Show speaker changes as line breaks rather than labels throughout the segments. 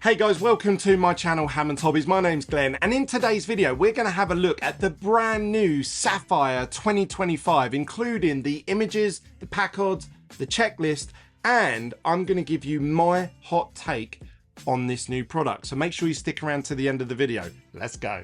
Hey guys, welcome to my channel Hammond's Hobbies. My name's Glenn, and in today's video we're going to have a look at the brand new Sapphire 2025, including the images, the pack odds, the checklist, and I'm going to give you my hot take on this new product. So make sure you stick around to the end of the video. Let's go.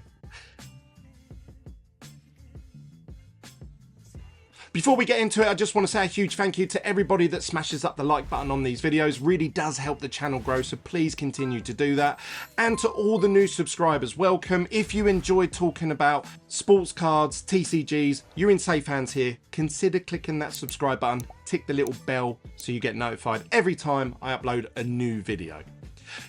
Before we get into it, I just want to say a huge thank you to everybody that smashes up the like button on these videos. Really does help the channel grow, so please continue to do that. And to all the new subscribers, welcome. If you enjoyed talking about sports cards, TCGs, you're in safe hands here. Consider clicking that subscribe button, tick the little bell so you get notified every time I upload a new video.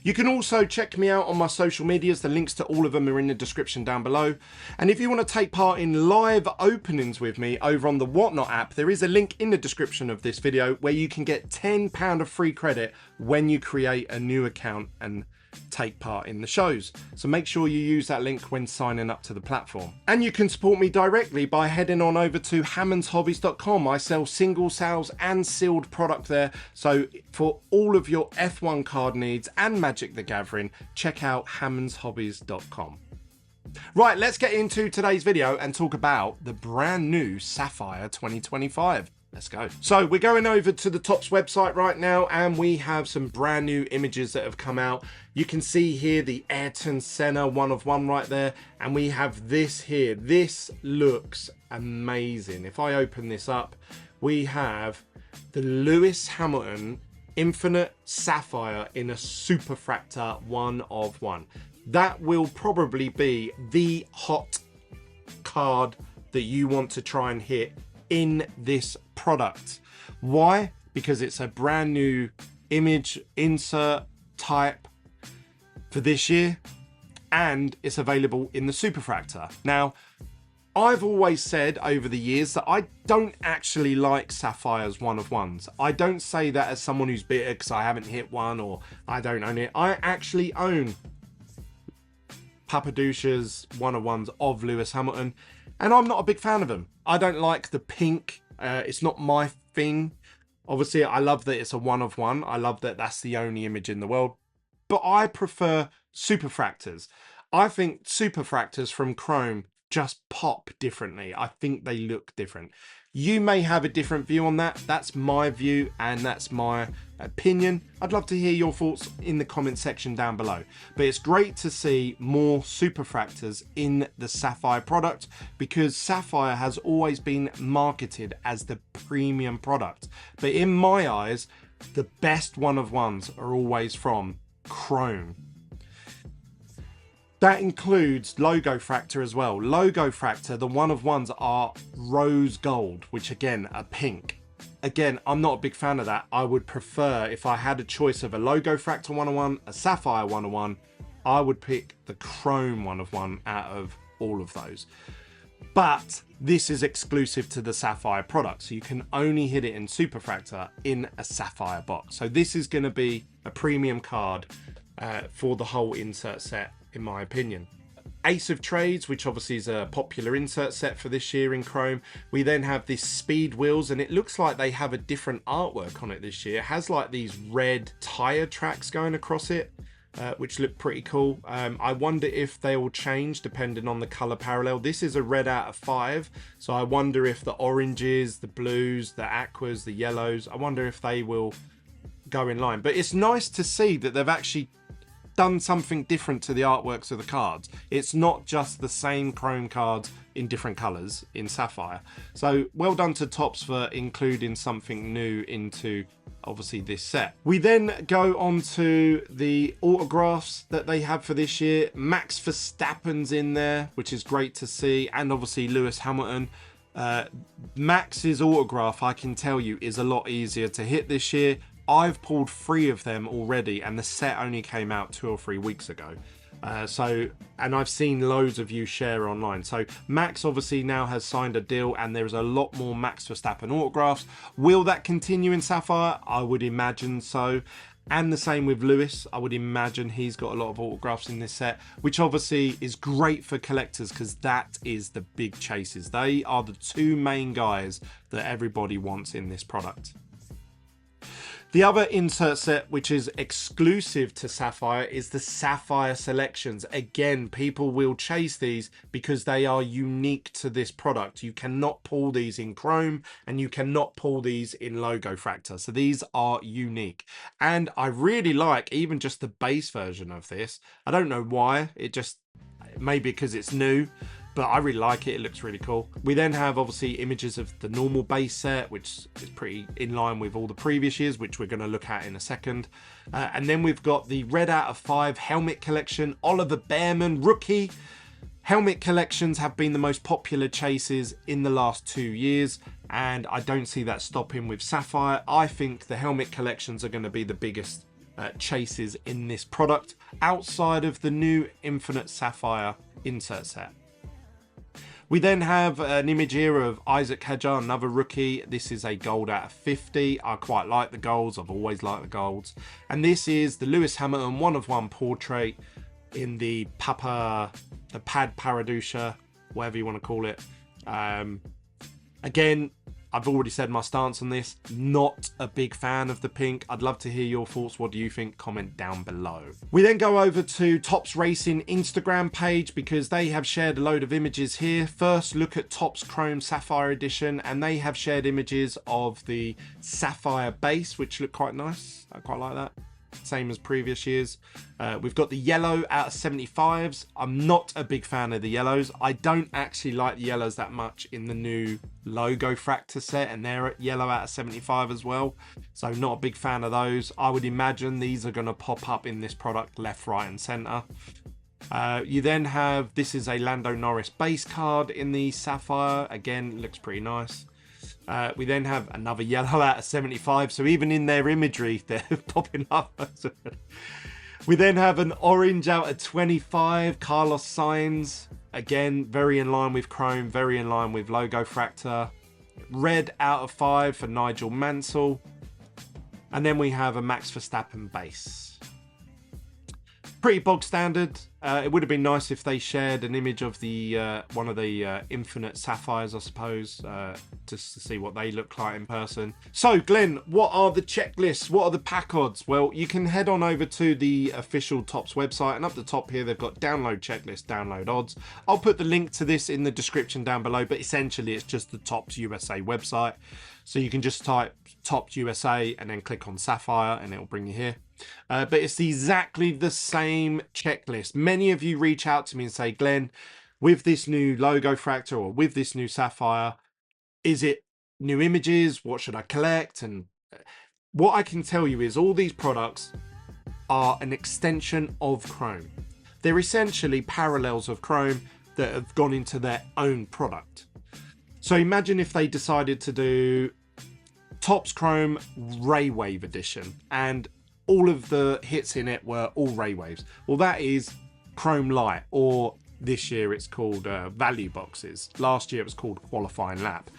You can also check me out on my social medias. The links to all of them are in the description down below. And if you want to take part in live openings with me over on the Whatnot app, there is a link in the description of this video where you can get £10 of free credit when you create a new account and take part in the shows. So make sure you use that link when signing up to the platform. And you can support me directly by heading on over to hammondshobbies.com. I sell single sales and sealed product there. So for all of your F1 card needs and Magic the Gathering, check out hammondshobbies.com. Right, let's get into today's video and talk about the brand new Sapphire 2025. Let's go. So we're going over to the Topps website right now, and we have some brand new images that have come out. You can see here the Ayrton Senna 1 of 1 right there, and we have this here. This looks amazing. If I open this up, we have the Lewis Hamilton Infinite Sapphire in a Superfractor 1 of 1. That will probably be the hot card that you want to try and hit in this product. Why? Because it's a brand new image insert type for this year, and it's available in the Superfractor. Now, I've always said over the years that I don't actually like Sapphire's 1 of 1s. I don't say that as someone who's bitter because I haven't hit one or I don't own it. I actually own Papadoucha's 1 of 1s of Lewis Hamilton, and I'm not a big fan of them. I don't like the pink. It's not my thing. Obviously, I love that it's a 1 of 1. I love that that's the only image in the world. But I prefer Superfractors. I think Superfractors from Chrome just pop differently. I think they look different. You may have a different view on that. That's my view and that's my opinion. I'd love to hear your thoughts in the comment section down below. But it's great to see more Superfractors in the Sapphire product, because Sapphire has always been marketed as the premium product. But in my eyes, the best 1 of 1s are always from Chrome. That includes Logo Fractor as well. Logo Fractor, the 1 of 1s are rose gold, which again are pink. Again, I'm not a big fan of that. I would prefer, if I had a choice of a Logo Fractor 1 of 1, a Sapphire 1 of 1, I would pick the Chrome 1 of 1 out of all of those. But this is exclusive to the Sapphire product, so you can only hit it in Superfractor in a Sapphire box. So this is going to be a premium card for the whole insert set, in my opinion. Ace of Trades, which obviously is a popular insert set for this year in Chrome. We then have this Speed Wheels, and it looks like they have a different artwork on it this year. It has like these red tire tracks going across it, which look pretty cool. I wonder if they will change depending on the color parallel. This is a red out of 5, so I wonder if the oranges, the blues, the aquas, the yellows, I wonder if they will go in line. But it's nice to see that they've actually done something different to the artworks of the cards. It's not just the same Chrome cards in different colors in Sapphire. So well done to Topps for including something new into obviously this set. We then go on to the autographs that they have for this year. Max Verstappen's in there, which is great to see, and obviously Lewis Hamilton. Max's autograph, I can tell you, is a lot easier to hit this year. I've pulled 3 of them already, and the set only came out 2 or 3 weeks ago. And I've seen loads of you share online. So Max obviously now has signed a deal, and there's a lot more Max Verstappen autographs. Will that continue in Sapphire? I would imagine so. And the same with Lewis. I would imagine he's got a lot of autographs in this set, which obviously is great for collectors, because that is the big chases. They are the 2 main guys that everybody wants in this product. The other insert set, which is exclusive to Sapphire, is the Sapphire selections. Again, people will chase these because they are unique to this product. You cannot pull these in Chrome and you cannot pull these in Logo Fractor. So these are unique. And I really like even just the base version of this. I don't know why, maybe because it's new, but I really like it. It looks really cool. We then have obviously images of the normal base set, which is pretty in line with all the previous years, which we're going to look at in a second. And then we've got the Red Out of 5 helmet collection, Oliver Bearman rookie. Helmet collections have been the most popular chases in the last 2 years, and I don't see that stopping with Sapphire. I think the helmet collections are going to be the biggest chases in this product outside of the new Infinite Sapphire insert set. We then have an image here of Isaac Hajar, another rookie. This is a gold out of 50. I quite like the golds. I've always liked the golds. And this is the Lewis Hamilton 1-of-1 portrait in the Pad Paradusha, whatever you want to call it. Again, I've already said my stance on this. Not a big fan of the pink. I'd love to hear your thoughts. What do you think? Comment down below. We then go over to Topps Racing Instagram page because they have shared a load of images here. First, look at Topps Chrome Sapphire Edition, and they have shared images of the Sapphire base, which look quite nice. I quite like that. Same as previous years. We've got the yellow out of 75s. I'm not a big fan of the yellows. I don't actually like the yellows that much in the new Logo Fractor set, and they're at yellow out of 75 as well. So not a big fan of those. I would imagine these are going to pop up in this product left, right and center. You then have, this is a Lando Norris base card in the Sapphire. Again, looks pretty nice. We then have another yellow out of 75, so even in their imagery they're popping up. We then have an orange out of 25, Carlos Sainz, again very in line with Chrome, very in line with Logo Fractor. Red out of 5 for Nigel Mansell, and then we have a Max Verstappen base. Pretty bog standard. It would have been nice if they shared an image of the one of the Infinite Sapphires, I suppose, just to see what they look like in person. So, Glenn, what are the checklists? What are the pack odds? Well, you can head on over to the official Topps website, and up the top here, they've got download checklist, download odds. I'll put the link to this in the description down below, but essentially it's just the Topps USA website. So you can just type Topps USA and then click on Sapphire and it'll bring you here. But it's exactly the same checklist. Many of you reach out to me and say, Glenn, with this new Logo Fractor or with this new Sapphire, is it new images? What should I collect? And what I can tell you is all these products are an extension of Chrome. They're essentially parallels of Chrome that have gone into their own product. So imagine if they decided to do Topps Chrome Ray Wave Edition and all of the hits in it were all Ray Waves. Well, that is Chrome Light, or this year it's called Value Boxes. Last year it was called Qualifying Lap.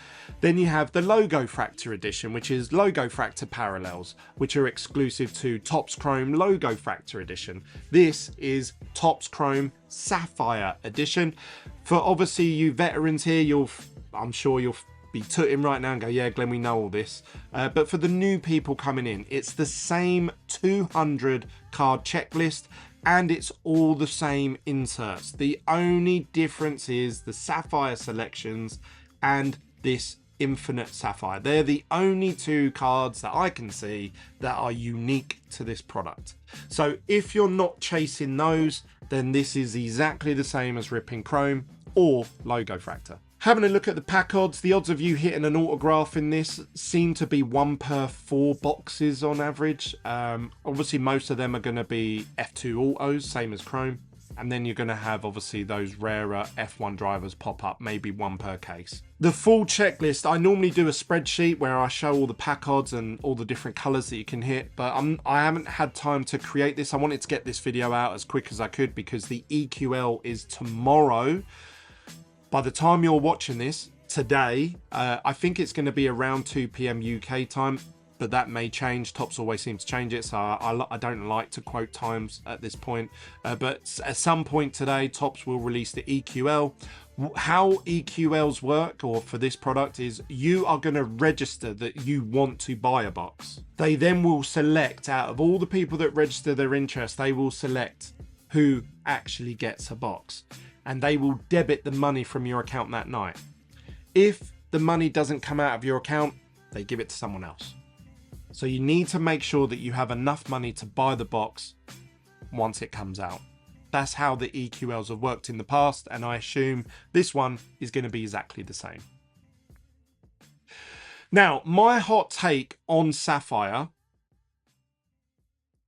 Then you have the Logo Fractor Edition, which is Logo Fractor Parallels, which are exclusive to Topps Chrome Logo Fractor Edition. This is Topps Chrome Sapphire Edition. For obviously you veterans here, I'm sure you'll be tooting right now and go, yeah, Glenn, we know all this. But for the new people coming in, it's the same 200 card checklist and it's all the same inserts. The only difference is the Sapphire selections and this Infinite Sapphire. They're the only two cards that I can see that are unique to this product. So if you're not chasing those, then this is exactly the same as ripping Chrome or Logo Fractor. Having a look at the pack odds, the odds of you hitting an autograph in this seem to be 1 per 4 boxes on average. Obviously most of them are going to be F2 autos, same as Chrome. And then you're going to have obviously those rarer F1 drivers pop up, maybe 1 per case. The full checklist, I normally do a spreadsheet where I show all the pack odds and all the different colors that you can hit, but I haven't had time to create this. I wanted to get this video out as quick as I could because the EQL is tomorrow. By the time you're watching this today, I think it's going to be around 2 PM UK time. but that may change. Topps always seem to change it, so I don't like to quote times at this point. But at some point today, Topps will release the EQL. How EQLs work, or for this product, is you are going to register that you want to buy a box. They then will select, out of all the people that register their interest, they will select who actually gets a box, and they will debit the money from your account that night. If the money doesn't come out of your account, they give it to someone else. So you need to make sure that you have enough money to buy the box once it comes out. That's how the EQLs have worked in the past, and I assume this one is going to be exactly the same. Now, my hot take on Sapphire,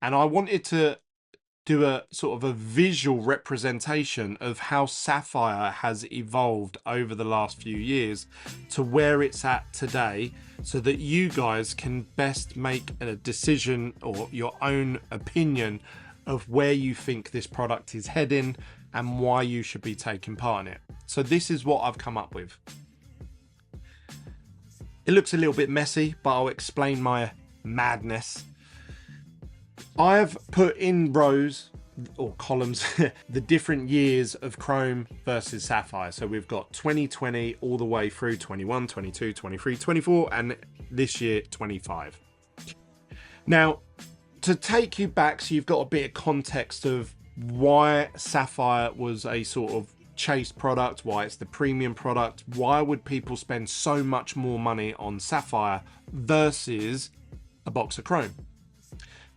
and I wanted to do a sort of a visual representation of how Sapphire has evolved over the last few years to where it's at today, so that you guys can best make a decision or your own opinion of where you think this product is heading and why you should be taking part in it. So this is what I've come up with. It looks a little bit messy, but I'll explain my madness. I've put in rows or columns the different years of Chrome versus Sapphire. So we've got 2020 all the way through 21, 22, 23, 24, and this year 25. Now, to take you back, so you've got a bit of context of why Sapphire was a sort of chase product, why it's the premium product, why would people spend so much more money on Sapphire versus a box of Chrome?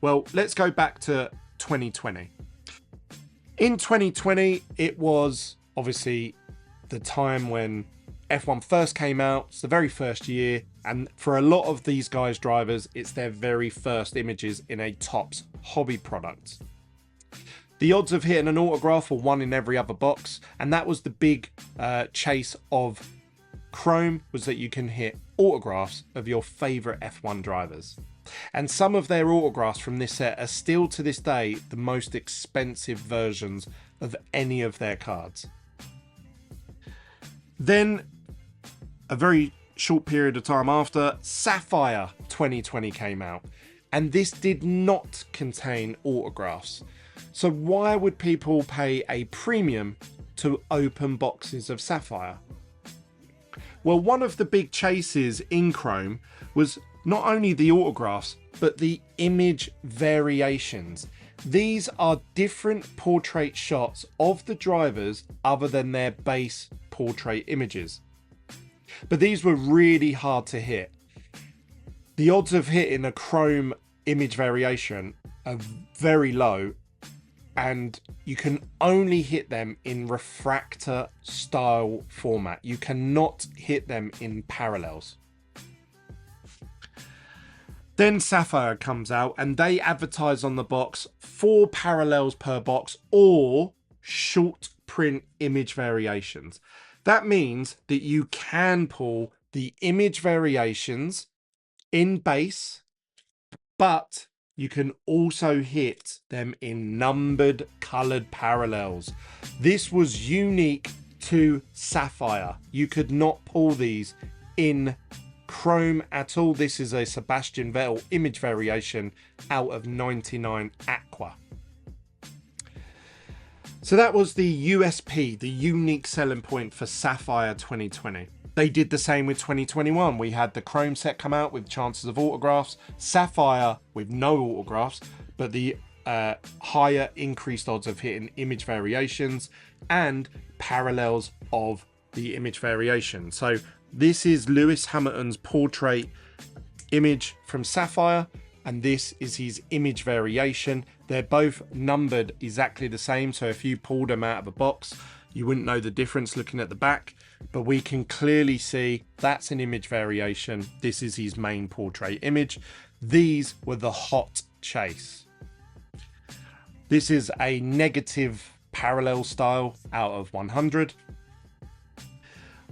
Well, let's go back to 2020. In 2020, it was obviously the time when F1 first came out. It's the very first year, and for a lot of these guys' drivers, it's their very first images in a Topps hobby product. The odds of hitting an autograph were 1 in every other box, and that was the big chase of Chrome, was that you can hit autographs of your favorite F1 drivers. And some of their autographs from this set are still to this day the most expensive versions of any of their cards. Then, a very short period of time after, Sapphire 2020 came out, and this did not contain autographs. So why would people pay a premium to open boxes of Sapphire? Well, one of the big chases in Chrome was not only the autographs, but the image variations. These are different portrait shots of the drivers other than their base portrait images. But these were really hard to hit. The odds of hitting a Chrome image variation are very low, and you can only hit them in refractor style format. You cannot hit them in parallels. Then Sapphire comes out and they advertise on the box 4 parallels per box or short print image variations. That means that you can pull the image variations in base, but you can also hit them in numbered colored parallels. This was unique to Sapphire. You could not pull these in Chrome at all. This is a Sebastian Vettel image variation out of 99 Aqua. So that was the USP, the unique selling point for Sapphire 2020. They did the same with 2021. We had the Chrome set come out with chances of autographs, Sapphire with no autographs, but the higher increased odds of hitting image variations and parallels of the image variation. So this is Lewis Hamilton's portrait image from Sapphire, and this is his image variation. They're both numbered exactly the same, so if you pulled them out of a box, you wouldn't know the difference looking at the back, but we can clearly see that's an image variation. This is his main portrait image. These were the hot chase. This is a negative parallel style out of 100.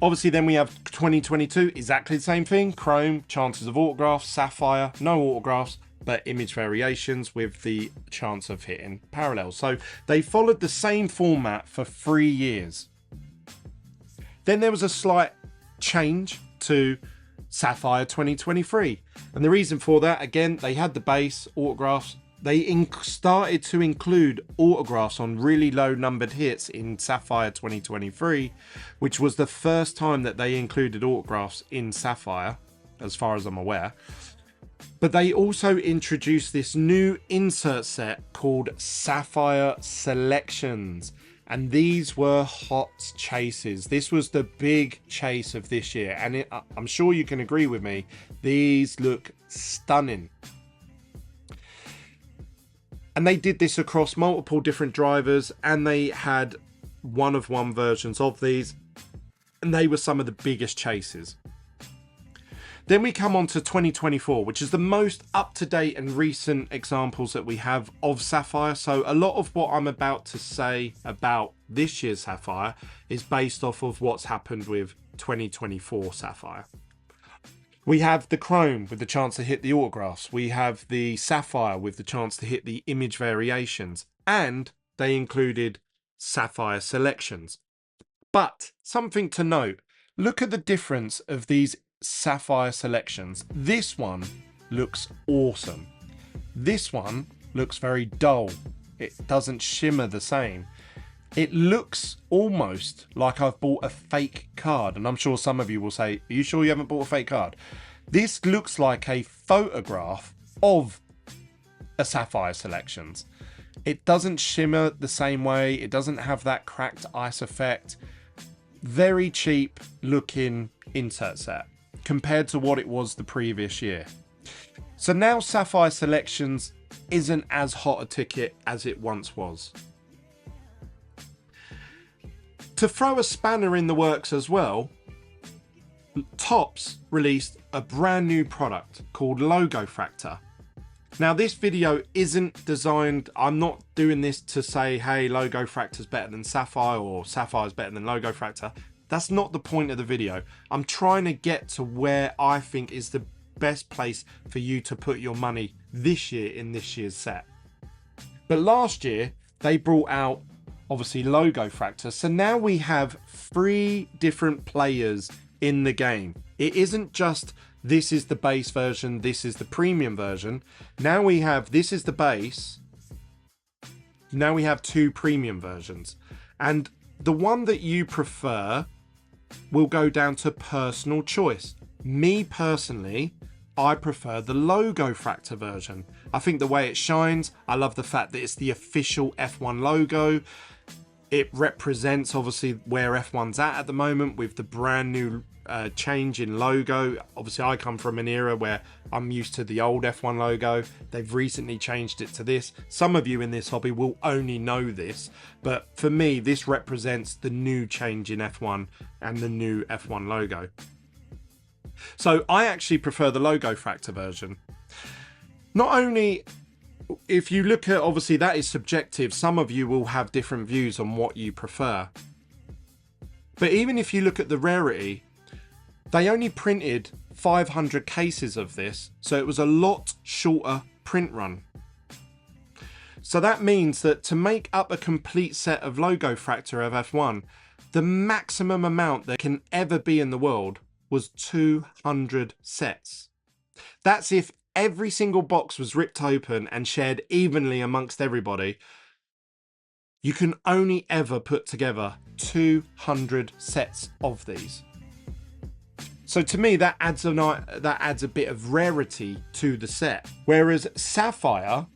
Obviously, then we have 2022, exactly the same thing. Chrome, chances of autographs, Sapphire, no autographs, but image variations with the chance of hitting parallels. So they followed the same format for 3 years. Then there was a slight change to Sapphire 2023. And the reason for that, again, they had the base autographs. They started to include autographs on really low numbered hits in Sapphire 2023, which was the first time that they included autographs in Sapphire, as far as I'm aware. But they also introduced this new insert set called Sapphire Selections. And these were hot chases. This was the big chase of this year. And I'm sure you can agree with me, these look stunning. And they did this across multiple different drivers, and they had one-of-one versions of these. And they were some of the biggest chases. Then we come on to 2024, which is the most up-to-date and recent examples that we have of Sapphire. So a lot of what I'm about to say about this year's Sapphire is based off of what's happened with 2024 Sapphire. We have the Chrome with the chance to hit the autographs. We have the Sapphire with the chance to hit the image variations. And they included Sapphire Selections. But something to note, look at the difference of these Sapphire Selections. This one looks awesome. This one looks very dull. It doesn't shimmer the same. It looks almost like I've bought a fake card, and I'm sure some of you will say, are you sure you haven't bought a fake card? This looks like a photograph of a Sapphire Selections. It doesn't shimmer the same way. It doesn't have that cracked ice effect. Very cheap looking insert set compared to what it was the previous year. So now Sapphire Selections isn't as hot a ticket as it once was. To throw a spanner in the works as well, Topps released a brand new product called Logo Fractor. Now this video isn't designed, I'm not doing this to say, hey, Logo Fractor's better than Sapphire or Sapphire's better than Logo Fractor. That's not the point of the video. I'm trying to get to where I think is the best place for you to put your money this year in this year's set. But last year, they brought out, obviously, Logo Fractor. So now we have 3 different players in the game. It isn't just, this is the base version, this is the premium version. Now we have, this is the base. Now we have 2 premium versions. And the one that you prefer will go down to personal choice. Me personally, I prefer the Logo Fractor version. I think the way it shines, I love the fact that it's the official F1 logo. It represents obviously where F1's at the moment with the brand new change in logo. Obviously I come from an era where I'm used to the old F1 logo. They've recently changed it to this. Some of you in this hobby will only know this, but for me this represents the new change in F1 and the new F1 logo. So I actually prefer the Logo Fractor version. Not only, if you look at, obviously that is subjective, some of you will have different views on what you prefer. But even if you look at the rarity, they only printed 500 cases of this, so it was a lot shorter print run. So that means that to make up a complete set of Logo Fractor of F1, the maximum amount there can ever be in the world was 200 sets. That's if every single box was ripped open and shared evenly amongst everybody. You can only ever put together 200 sets of these. So to me, that adds a bit of rarity to the set. Whereas Sapphire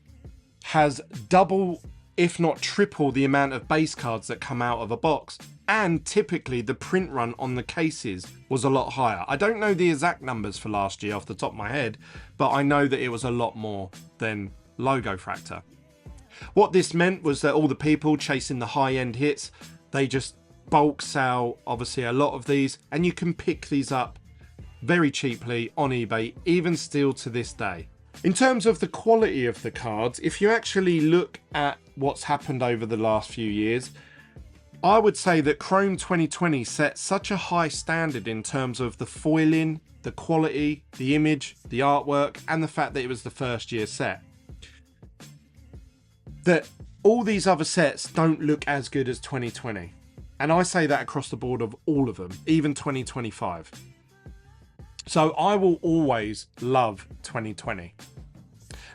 has double, if not triple, the amount of base cards that come out of a box. And typically the print run on the cases was a lot higher. I don't know the exact numbers for last year off the top of my head, but I know that it was a lot more than Logo Fractor. What this meant was that all the people chasing the high-end hits, they just bulk sell obviously a lot of these, and you can pick these up very cheaply on eBay, even still to this day. In terms of the quality of the cards, if you actually look at what's happened over the last few years, I would say that Chrome 2020 set such a high standard in terms of the foiling, the quality, the image, the artwork, and the fact that it was the first year set, that all these other sets don't look as good as 2020. And I say that across the board of all of them, even 2025. So I will always love 2020.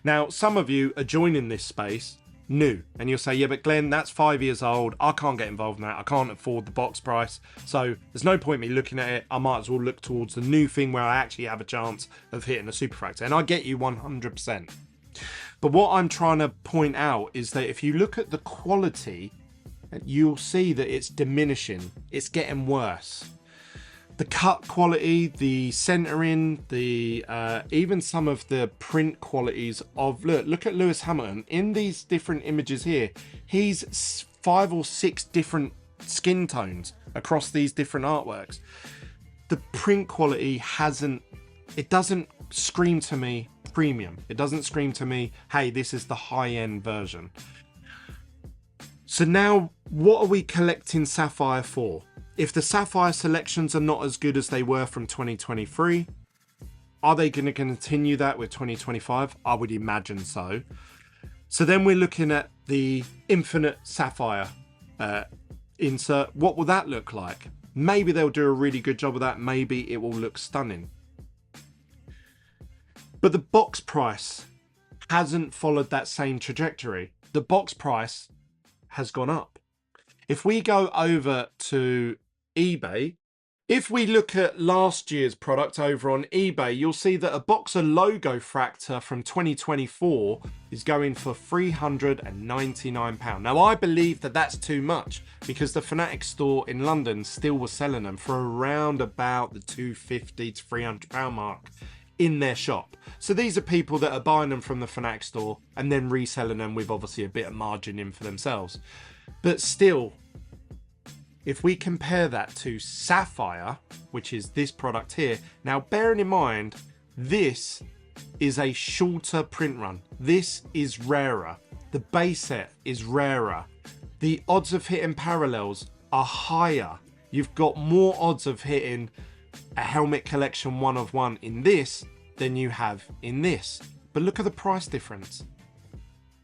Now, some of you are joining this space new, and you'll say, yeah, but Glenn, that's 5 years old. I can't get involved in that. I can't afford the box price. So there's no point me looking at it. I might as well look towards the new thing where I actually have a chance of hitting a superfractor. And I get you 100%. But what I'm trying to point out is that if you look at the quality, you'll see that it's diminishing. It's getting worse. The cut quality, the centering, the even some of the print qualities of look at Lewis Hamilton in these different images here. He's 5 or 6 different skin tones across these different artworks. The print quality doesn't scream to me premium. It doesn't scream to me, hey, this is the high-end version. So now, what are we collecting Sapphire for? If the Sapphire selections are not as good as they were from 2023, are they going to continue that with 2025? I would imagine so. So then we're looking at the Infinite Sapphire insert. What will that look like? Maybe they'll do a really good job of that. Maybe it will look stunning. But the box price hasn't followed that same trajectory. The box price has gone up. If we go over to eBay, if we look at last year's product over on eBay, you'll see that a Boxer logo fractor from 2024 is going for £399. Now, I believe that that's too much because the Fnatic store in London still was selling them for around about the £250 to £300 mark in their shop. So these are people that are buying them from the Fnatic store and then reselling them with obviously a bit of margin in for themselves. But still, if we compare that to Sapphire, which is this product here, now bearing in mind, this is a shorter print run. This is rarer. The base set is rarer. The odds of hitting parallels are higher. You've got more odds of hitting a helmet collection 1 of 1 in this than you have in this. But look at the price difference.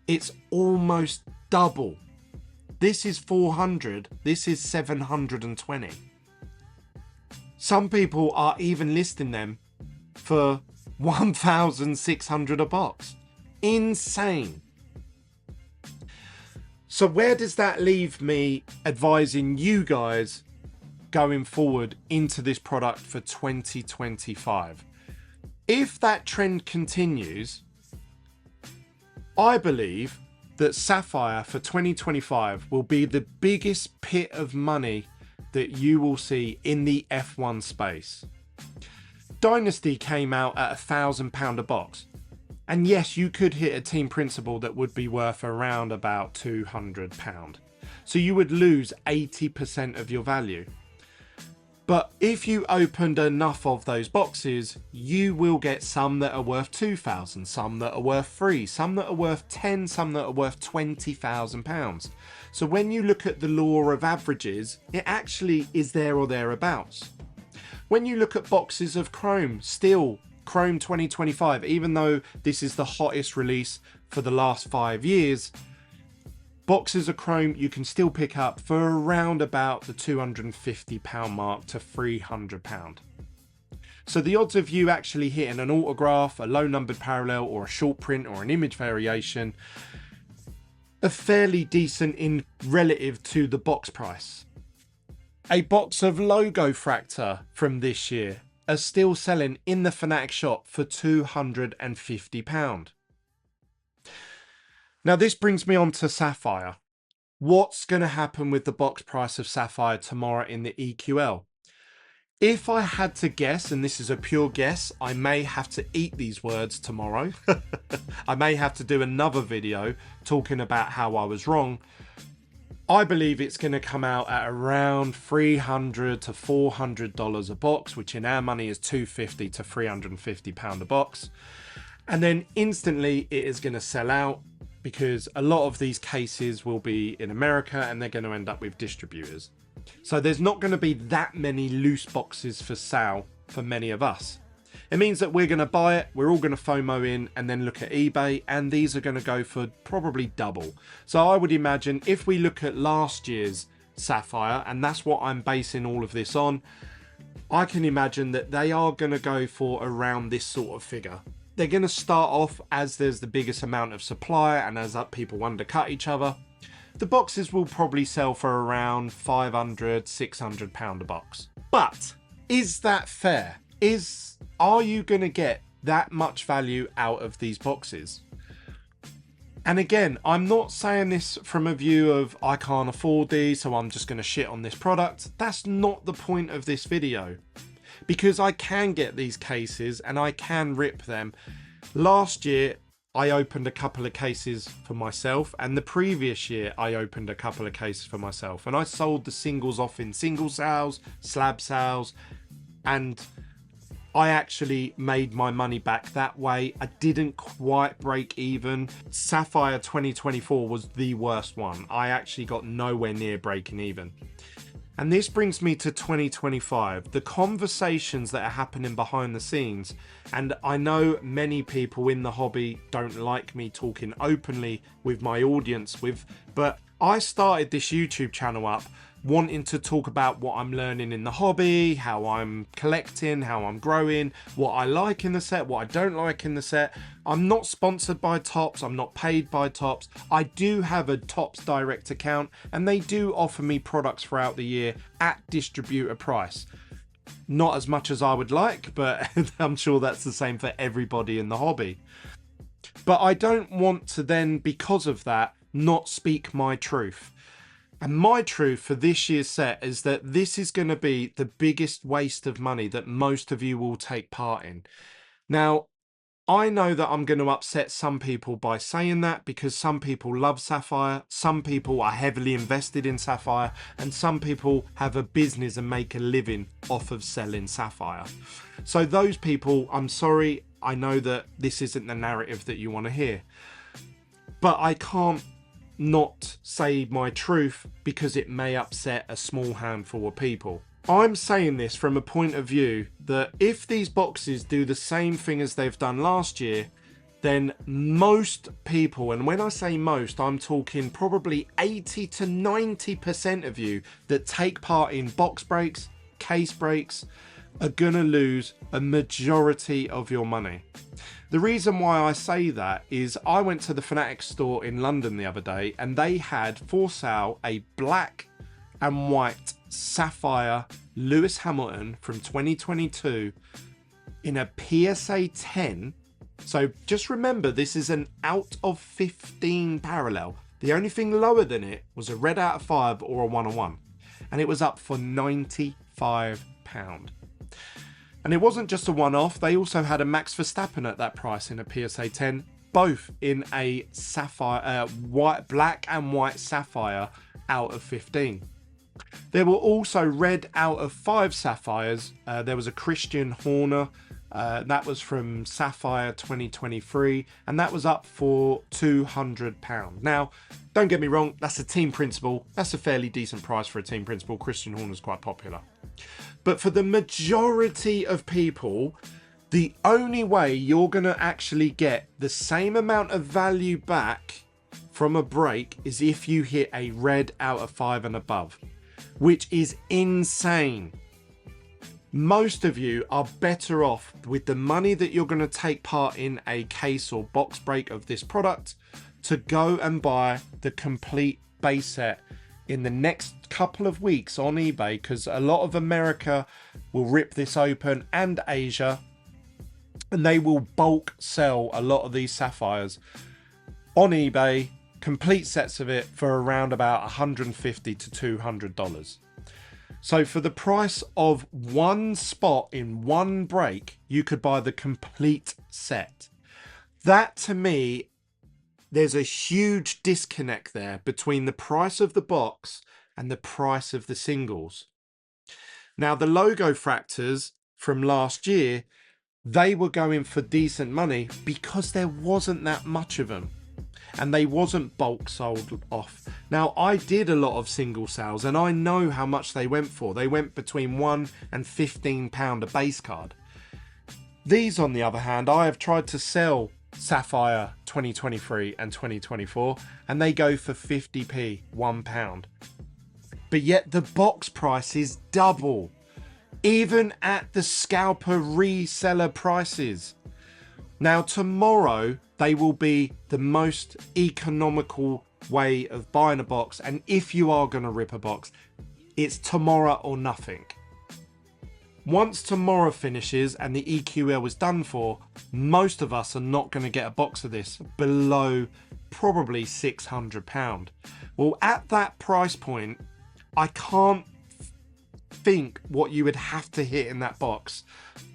It's almost double. This is 400, this is 720. Some people are even listing them for 1,600 a box. Insane. So where does that leave me advising you guys going forward into this product for 2025? If that trend continues, I believe that Sapphire for 2025 will be the biggest pit of money that you will see in the F1 space. Dynasty came out at £1,000 a box. And yes, you could hit a team principal that would be worth around about £200. So you would lose 80% of your value. But if you opened enough of those boxes, you will get some that are worth 2,000, some that are worth 3, some that are worth 10, some that are worth £20,000. So when you look at the law of averages, it actually is there or thereabouts. When you look at boxes of Chrome, still Chrome 2025, even though this is the hottest release for the last 5 years, boxes of Chrome you can still pick up for around about the £250 mark to £300. So the odds of you actually hitting an autograph, a low numbered parallel, or a short print, or an image variation are fairly decent in relative to the box price. A box of logo fractor from this year are still selling in the Fnatic shop for £250. Now this brings me on to Sapphire. What's going to happen with the box price of Sapphire tomorrow in the EQL? If I had to guess, and this is a pure guess, I may have to eat these words tomorrow. I may have to do another video talking about how I was wrong. I believe it's going to come out at around $300 to $400 a box, which in our money is £250 to £350 a box. And then instantly it is going to sell out, because a lot of these cases will be in America and they're going to end up with distributors. So there's not going to be that many loose boxes for sale for many of us. It means that we're going to buy it, we're all going to FOMO in and then look at eBay, and these are going to go for probably double. So I would imagine if we look at last year's Sapphire, and that's what I'm basing all of this on, I can imagine that they are going to go for around this sort of figure. They're going to start off as there's the biggest amount of supply and as people undercut each other. The boxes will probably sell for around £500–600 a box. But is that fair? Are you going to get that much value out of these boxes? And again, I'm not saying this from a view of I can't afford these, so I'm just going to shit on this product. That's not the point of this video, because I can get these cases and I can rip them. Last year, I opened a couple of cases for myself, and the previous year I opened a couple of cases for myself, and I sold the singles off in single sales, slab sales, and I actually made my money back that way. I didn't quite break even. Sapphire 2024 was the worst one. I actually got nowhere near breaking even. And this brings me to 2025, the conversations that are happening behind the scenes. And I know many people in the hobby don't like me talking openly with my audience, but I started this YouTube channel up wanting to talk about what I'm learning in the hobby, how I'm collecting, how I'm growing, what I like in the set, what I don't like in the set. I'm not sponsored by Topps, I'm not paid by Topps. I do have a Topps direct account, and they do offer me products throughout the year at distributor price. Not as much as I would like, but I'm sure that's the same for everybody in the hobby. But I don't want to then, because of that, not speak my truth. And my truth for this year's set is that this is going to be the biggest waste of money that most of you will take part in. Now, I know that I'm going to upset some people by saying that, because some people love Sapphire, some people are heavily invested in Sapphire, and some people have a business and make a living off of selling Sapphire. So those people, I'm sorry, I know that this isn't the narrative that you want to hear. But I can't not say my truth because it may upset a small handful of people. I'm saying this from a point of view that if these boxes do the same thing as they've done last year, then most people, and when I say most, I'm talking probably 80 to 90% of you that take part in box breaks, case breaks, are gonna lose a majority of your money. The reason why I say that is I went to the Fanatics store in London the other day, and they had for sale a black and white Sapphire Lewis Hamilton from 2022 in a PSA 10. So just remember, this is an out of 15 parallel. The only thing lower than it was a red out of 5 or a 1-on-1, and it was up for £95. And it wasn't just a one-off, they also had a Max Verstappen at that price in a PSA 10, both in a sapphire, black and white Sapphire out of 15. There were also red out of 5 Sapphires. There was a Christian Horner, that was from Sapphire 2023, and that was up for £200. Now, don't get me wrong, that's a team principal. That's a fairly decent price for a team principal. Christian Horner's quite popular. But for the majority of people, the only way you're going to actually get the same amount of value back from a break is if you hit a red out of 5 and above, which is insane. Most of you are better off with the money that you're going to take part in a case or box break of this product to go and buy the complete base set in the next couple of weeks on eBay, because a lot of America will rip this open and Asia, and they will bulk sell a lot of these Sapphires on eBay, complete sets of it, for around about $150 to $200. So for the price of one spot in one break, you could buy the complete set. That, to me, there's a huge disconnect there between the price of the box and the price of the singles. Now, the logo fractors from last year, they were going for decent money because there wasn't that much of them, and they wasn't bulk sold off. Now, I did a lot of single sales, and I know how much they went for. They went between £1 and £15 a base card. These, on the other hand, I have tried to sell Sapphire 2023 and 2024, and they go for 50p, £1. But yet the box price is double. even at the scalper reseller prices. Now tomorrow they will be the most economical way of buying a box, and if you are going to rip a box, it's tomorrow or nothing. Once tomorrow finishes and the EQL is done for, most of us are not going to get a box of this below probably £600. Well, at that price point, I can't think what you would have to hit in that box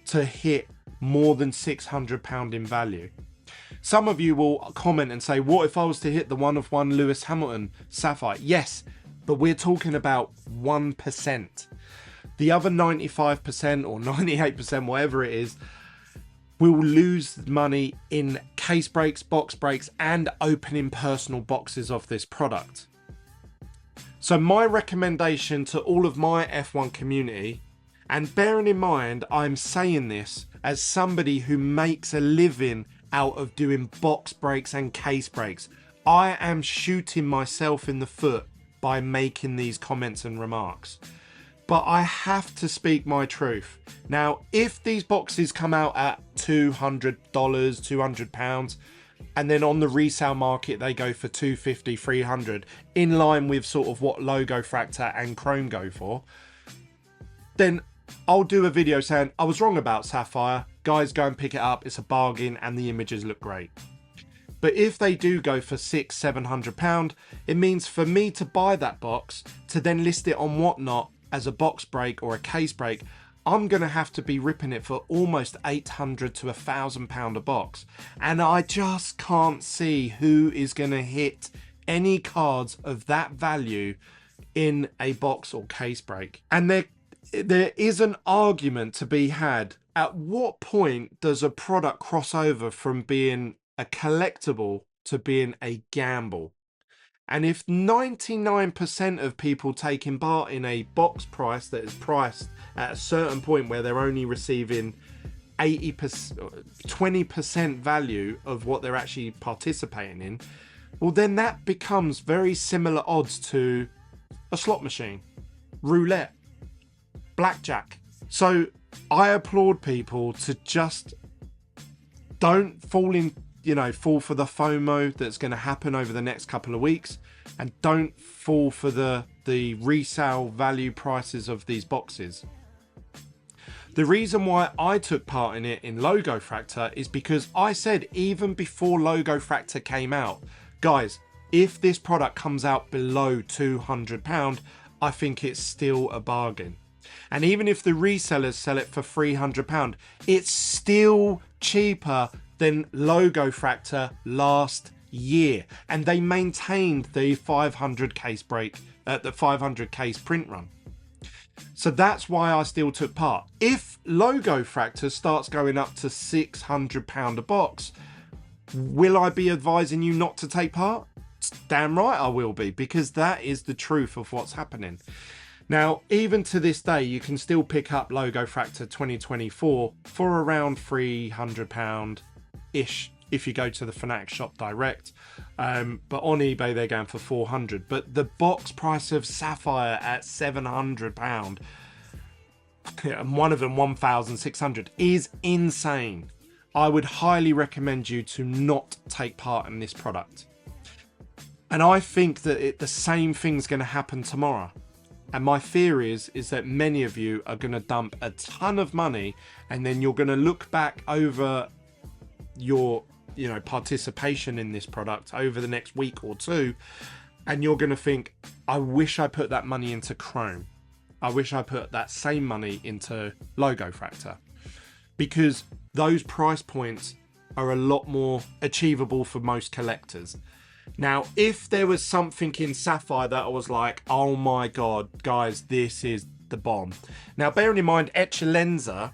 to hit more than £600 in value. Some of you will comment and say, what if I was to hit the one of one Lewis Hamilton Sapphire? Yes, but we're talking about 1%. The other 95% or 98%, whatever it is, will lose money in case breaks, box breaks, and opening personal boxes of this product. So my recommendation to all of my F1 community, and bearing in mind I'm saying this as somebody who makes a living out of doing box breaks and case breaks, I am shooting myself in the foot by making these comments and remarks. But I have to speak my truth. Now, if these boxes come out at $200, £200, and then on the resale market they go for $250, $300, in line with sort of what Logo Fractor and Chrome go for, then I'll do a video saying I was wrong about Sapphire. Guys, go and pick it up. It's a bargain and the images look great. But if they do go for £600-700, it means for me to buy that box, to then list it on Whatnot as a box break or a case break, I'm going to have to be ripping it for almost £800 to £1,000 a box. And I just can't see who is going to hit any cards of that value in a box or case break. And there is an argument to be had. At what point does a product cross over from being a collectible to being a gamble? And if 99% of people taking part in a box price that is priced at a certain point where they're only receiving 80%, 20% value of what they're actually participating in, well, then that becomes very similar odds to a slot machine, roulette, blackjack. So I applaud people to just don't fall for the FOMO that's going to happen over the next couple of weeks, and don't fall for the resale value prices of these boxes. The reason why I took part in it in Logo Fractor is because I said, even before Logo Fractor came out, guys, if this product comes out below £200, I think it's still a bargain. And even if the resellers sell it for £300, it's still cheaper than Logo Fractor last year. And they maintained the 500 case break, the 500 case print run. So that's why I still took part. If Logo Fractor starts going up to £600 a box, will I be advising you not to take part? Damn right I will be, because that is the truth of what's happening. Now, even to this day, you can still pick up Logo Fractor 2024 for around £300-ish if you go to the Fnatic shop direct. But on eBay, they're going for £400. But the box price of Sapphire at £700, and one of them £1,600, is insane. I would highly recommend you to not take part in this product. And I think that the same thing's going to happen tomorrow. And my fear is that many of you are going to dump a ton of money, and then you're going to look back over your participation in this product over the next week or two, and you're going to think, I wish I put that money into Chrome. I wish I put that same money into Logo Fractor, because those price points are a lot more achievable for most collectors. Now, if there was something in Sapphire that I was like, oh my god, guys, this is the bomb. Now, bearing in mind, Echelenza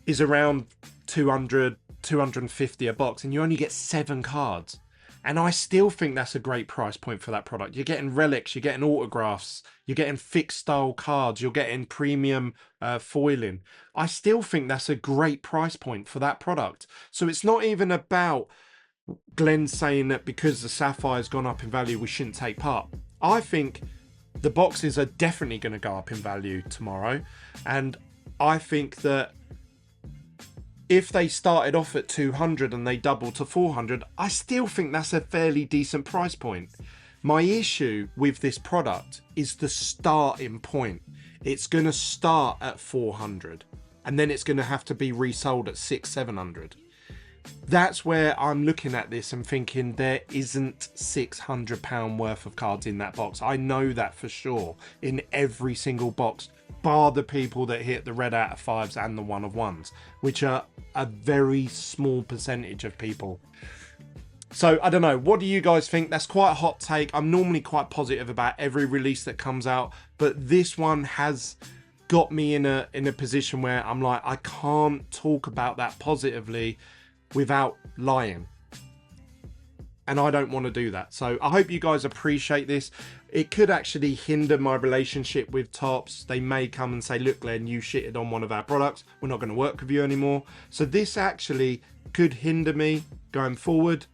is around 200, 250 a box, and you only get 7 cards. And I still think that's a great price point for that product. You're getting relics, you're getting autographs, you're getting fixed style cards, you're getting premium foiling. I still think that's a great price point for that product. So it's not even about Glenn saying that because the Sapphire's gone up in value, we shouldn't take part. I think The boxes are definitely going to go up in value tomorrow. And I think that if they started off at 200 and they double to 400, I still think that's a fairly decent price point. My issue with this product is the starting point. It's going to start at 400 and then it's going to have to be resold at 600-700. That's where I'm looking at this and thinking there isn't £600 worth of cards in that box. I know that for sure, in every single box, bar the people that hit the red out of 5s and the 1 of 1s, which are a very small percentage of people. So I don't know, what do you guys think? That's quite a hot take. I'm normally quite positive about every release that comes out, but this one has got me in a position where I'm like, I can't talk about that positively without lying, and I don't want to do that. So I hope you guys appreciate this. It could actually hinder my relationship with Tops. They may come and say, look Glenn, you shitted on one of our products, we're not going to work with you anymore. So this actually could hinder me going forward,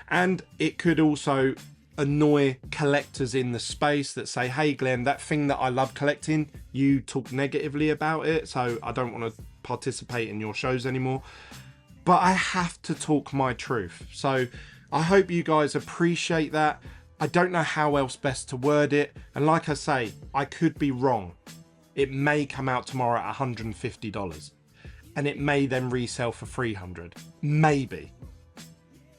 and it could also annoy collectors in the space that say, hey Glenn, that thing that I love collecting, you talk negatively about it, so I don't want to participate in your shows anymore. But I have to talk my truth. So I hope you guys appreciate that. I don't know how else best to word it, and like I say, I could be wrong. It may come out tomorrow at $150 and it may then resell for $300, maybe.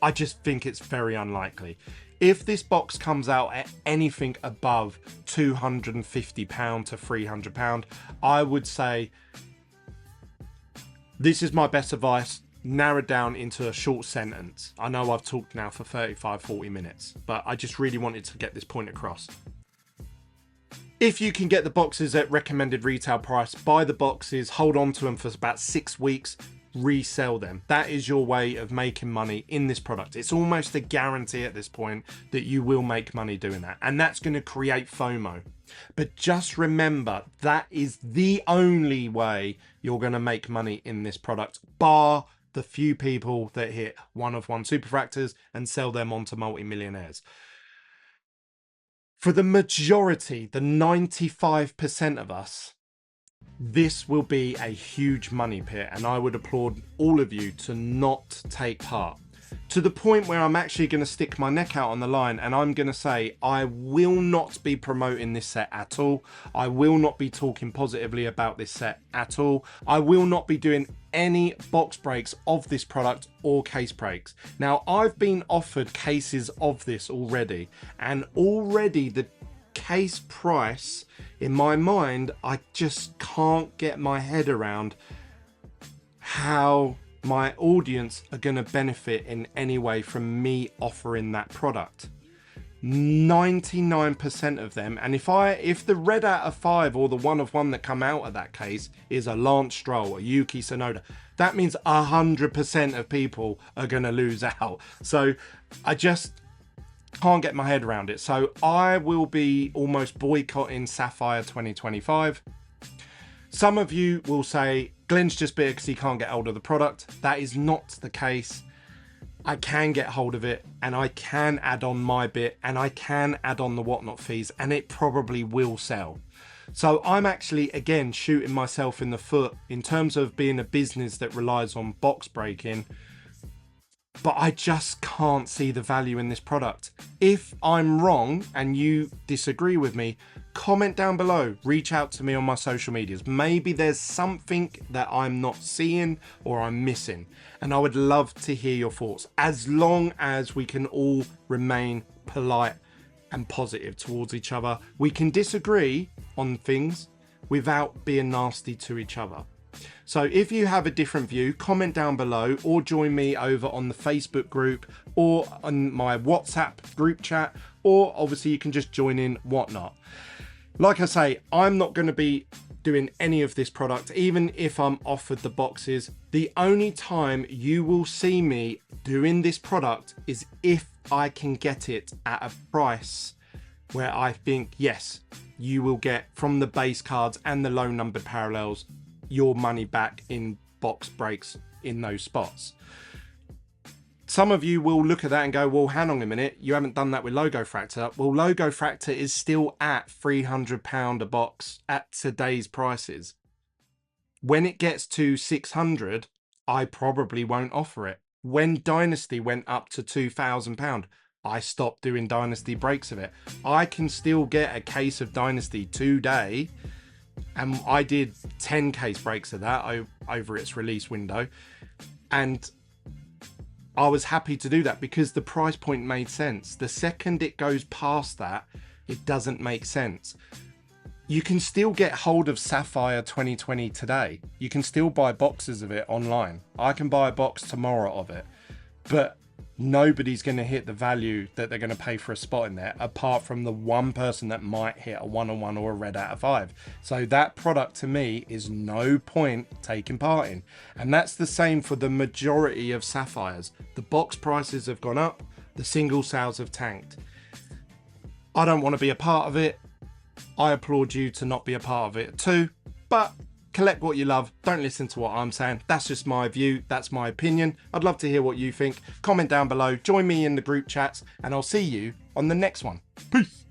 I just think it's very unlikely. If this box comes out at anything above £250 to £300, I would say this is my best advice, narrowed down into a short sentence. I know I've talked now for 35-40 minutes, but I just really wanted to get this point across. If you can get the boxes at recommended retail price, buy the boxes, hold on to them for about 6 weeks, resell them. That is your way of making money in this product. It's almost a guarantee at this point that you will make money doing that, and that's going to create FOMO. But just remember, that is the only way you're going to make money in this product, bar the few people that hit 1 of 1 superfractors and sell them on to multi-millionaires. For the majority, the 95% of us, this will be a huge money pit, and I would applaud all of you to not take part. To the point where I'm actually going to stick my neck out on the line and I'm going to say I will not be promoting this set at all. I will not be talking positively about this set at all. I will not be doing any box breaks of this product or case breaks. Now, I've been offered cases of this already, and already the case price, in my mind, I just can't get my head around how my audience are going to benefit in any way from me offering that product. 99% of them, and if the red out of 5 or the 1 of 1 that come out of that case is a Lance Stroll, a Yuki Tsunoda, that means 100% of people are going to lose out. So I just can't get my head around it. So I will be almost boycotting Sapphire 2025. Some of you will say Glenn's just bitter because he can't get hold of the product. That is not the case. I can get hold of it, and I can add on my bit, and I can add on the whatnot fees, and it probably will sell. So I'm actually, again, shooting myself in the foot in terms of being a business that relies on box breaking, but I just can't see the value in this product. If I'm wrong and you disagree with me, comment down below, reach out to me on my social medias. Maybe there's something that I'm not seeing or I'm missing, and I would love to hear your thoughts, as long as we can all remain polite and positive towards each other. We can disagree on things without being nasty to each other. So if you have a different view, comment down below, or join me over on the Facebook group or on my WhatsApp group chat, or obviously you can just join in whatnot. Like I say, I'm not going to be doing any of this product, even if I'm offered the boxes. The only time you will see me doing this product is if I can get it at a price where I think, yes, you will get from the base cards and the low numbered parallels your money back in box breaks in those spots. Some of you will look at that and go, well, hang on a minute, you haven't done that with Logo Fractor. Well, Logo Fractor is still at £300 a box at today's prices. When it gets to 600, I probably won't offer it. When Dynasty went up to £2,000, I stopped doing Dynasty breaks of it. I can still get a case of Dynasty today, and I did 10 case breaks of that over its release window, and I was happy to do that because the price point made sense. The second it goes past that, it doesn't make sense. You can still get hold of Sapphire 2020 today. You can still buy boxes of it online. I can buy a box tomorrow of it, but nobody's going to hit the value that they're going to pay for a spot in there, apart from the one person that might hit a 1-on-1 or a red out of 5. So that product to me is no point taking part in. And that's the same for the majority of Sapphires. The box prices have gone up, the single sales have tanked. I don't want to be a part of it. I applaud you to not be a part of it too, but collect what you love. Don't listen to what I'm saying. That's just my view. That's my opinion. I'd love to hear what you think. Comment down below. Join me in the group chats, and I'll see you on the next one. Peace.